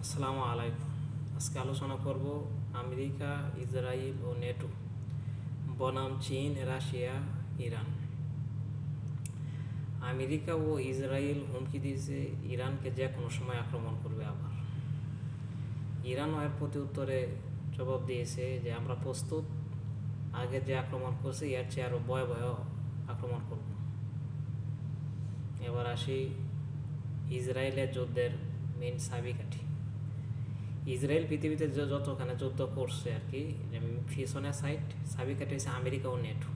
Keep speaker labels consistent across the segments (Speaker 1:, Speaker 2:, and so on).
Speaker 1: আসসালামু আলাইকুম। আজকে আলোচনা করব আমেরিকা, ইসরায়েল ও নেটো বনাম চীন, রাশিয়া, ইরান। আমেরিকা ও ইসরায়েল হুমকি দিয়েছে ইরানকে যে কোনো সময় আক্রমণ করবে। আবার ইরানও এর প্রতি উত্তরে জবাব দিয়েছে যে আমরা প্রস্তুত, আগে যে আক্রমণ করছে এর চেয়ে আরও ভয়াবহ আক্রমণ করব। এবার আসি ইসরায়েলের যুদ্ধের মেন চাবিকাঠি। ইসরায়েল পৃথিবীতে যতখানে যুদ্ধ করছে আর কি, পিছনের সাইড চাবিকাঠি হচ্ছে আমেরিকা ও নেটো।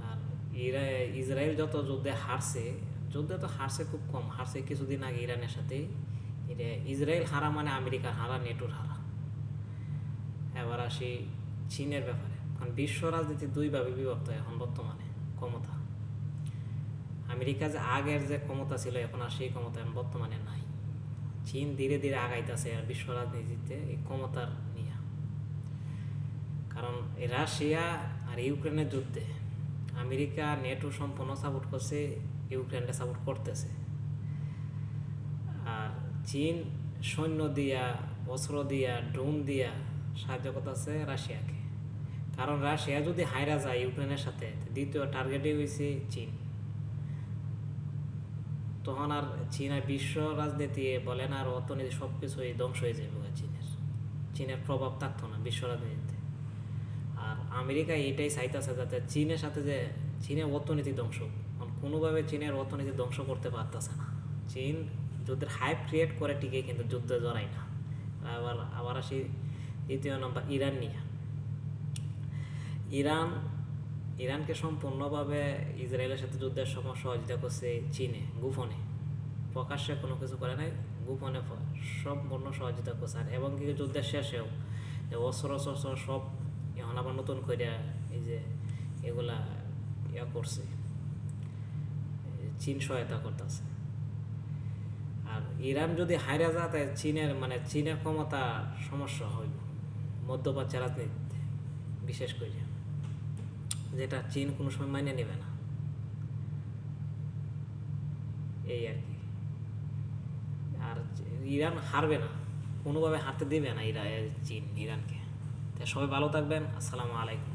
Speaker 1: আর ইসরায়েল যত যুদ্ধে হারছে, যুদ্ধে তো হারছে খুব কম, হারছে কিছুদিন আগে ইরানের সাথে। ইসরায়েল হারা মানে আমেরিকার হারা, নেটোর হারা। এবার আসি চীনের ব্যাপারে। কারণ বিশ্ব রাজনীতি দুইভাবে বিভক্ত এখন বর্তমানে ক্ষমতা। আমেরিকা যে আগের যে ক্ষমতা ছিল এখন আর সেই ক্ষমতা এখন বর্তমানে নাই। চীন ধীরে ধীরে আগাইতেছে আর বিশ্ব রাজনীতিতে এই ক্ষমতার নিয়ে। কারণ রাশিয়া আর ইউক্রেনের যুদ্ধে আমেরিকা নেটো সম্পূর্ণ সাপোর্ট করছে, ইউক্রেনকে সাপোর্ট করতেছে। আর চীন সৈন্য দিয়া, অস্ত্র দিয়া, ড্রোন দিয়া সাহায্য করতেছে রাশিয়াকে। কারণ রাশিয়া যদি হাইরা যায় ইউক্রেনের সাথে, দ্বিতীয় টার্গেটই হয়েছে চীন। তখন আর চীন আর বিশ্ব রাজনীতি বলেন আর অর্থনীতি সব কিছুই ধ্বংস হয়ে যাবে চীনের প্রভাব থাকতো না বিশ্ব রাজনীতিতে। আর আমেরিকা এটাই চাইতেছে যাতে চীনের সাথে যে চীনের অর্থনীতি ধ্বংস, কোনোভাবে চীনের অর্থনীতি ধ্বংস করতে পারতেছে না। চীন যুদ্ধের হাইপ ক্রিয়েট করে টিকে কিন্তু যুদ্ধে জড়ায় না। আবার আসি দ্বিতীয় নম্বর ইরান নিয়ে। ইরানকে সম্পূর্ণভাবে ইসরায়েলের সাথে যুদ্ধের সময় সহযোগিতা করছে চীনে, গোপনে, প্রকাশ্যে কোনো কিছু করে নাই, গোপনে সম্পূর্ণ সহযোগিতা করছে। আর এবং কি যুদ্ধের শেষেও যে অস্ত্র সব এখন আবার নতুন করে এই যে এগুলা করছে, চীন সহায়তা করতেছে। আর ইরান যদি হাইরা যায় তাই চীনের ক্ষমতা সমস্যা হইব মধ্যপ্রাচ্য রাজনীতিতে, বিশেষ করে যেটা চীন কোনো সময় মাইনে নেবে না। এই আর কি। আর ইরান হারবে না, কোনোভাবে হারতে দেবে না চীন ইরানকে। তাই সবাই ভালো থাকবেন। আসসালামু আলাইকুম।